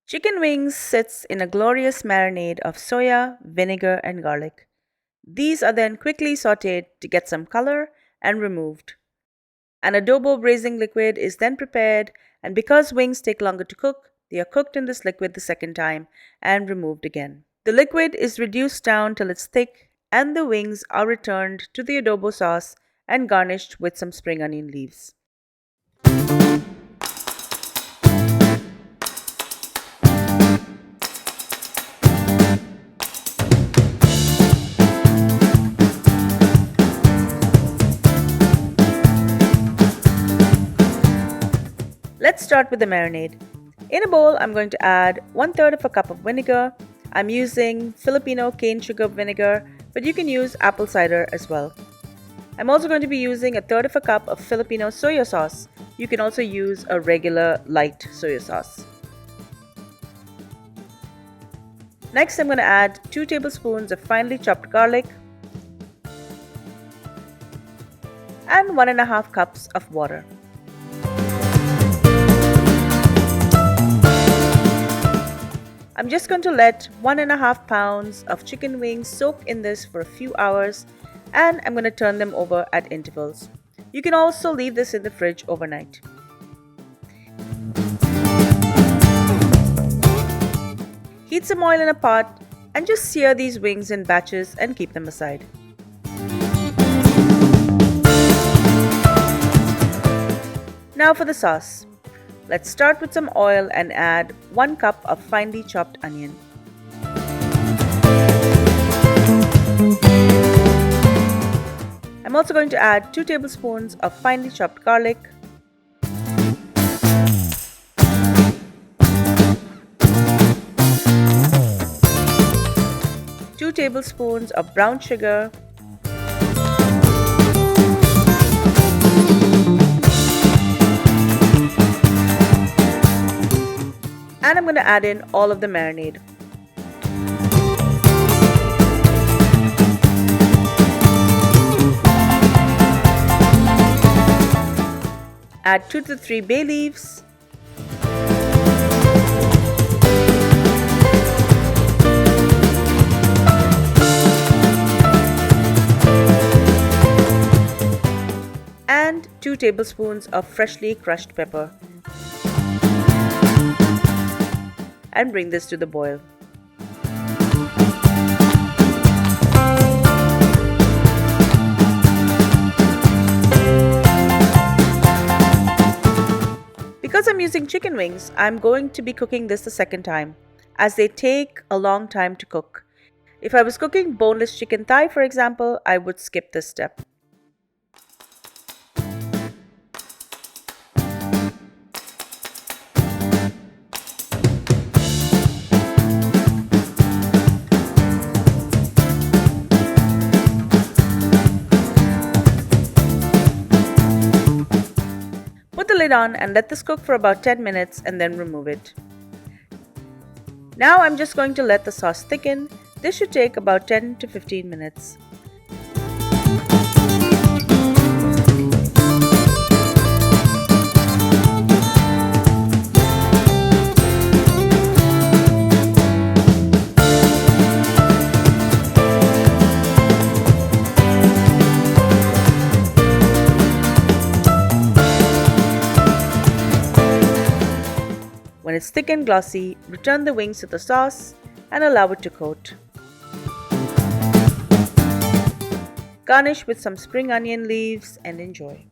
Chicken wings sits in a glorious marinade of soya, vinegar, and garlic. These are then quickly sautéed to get some color and removed. An adobo braising liquid is then prepared, and because wings take longer to cook, they are cooked in this liquid the second time and removed again. The liquid is reduced down till it's thick, and the wings are returned to the adobo sauce and garnished with some spring onion leaves. Let's start with the marinade. In a bowl, I'm going to add 1/3 of a cup of vinegar. I'm using Filipino cane sugar vinegar, but you can use apple cider as well. I'm also going to be using 1/3 of a cup of Filipino soya sauce. You can also use a regular light soya sauce. Next, I'm going to add 2 tablespoons of finely chopped garlic and 1.5 cups of water. I'm just going to let 1.5 pounds of chicken wings soak in this for a few hours, and I'm going to turn them over at intervals. You can also leave this in the fridge overnight. Heat some oil in a pot and just sear these wings in batches and keep them aside. Now for the sauce. Let's start with some oil and add 1 cup of finely chopped onion. I'm also going to add 2 tablespoons of finely chopped garlic, two tablespoons of brown sugar, and I'm going to add in all of the marinade. Add 2 to 3 bay leaves, and 2 tablespoons of freshly crushed pepper. And bring this to the boil. Because I'm using chicken wings, I'm going to be cooking this the second time, as they take a long time to cook. If I was cooking boneless chicken thigh, for example, I would skip this step. Put the lid on and let this cook for about 10 minutes and then remove it. Now I'm just going to let the sauce thicken. This should take about 10 to 15 minutes. When it's thick and glossy, return the wings to the sauce and allow it to coat. Garnish with some spring onion leaves and enjoy.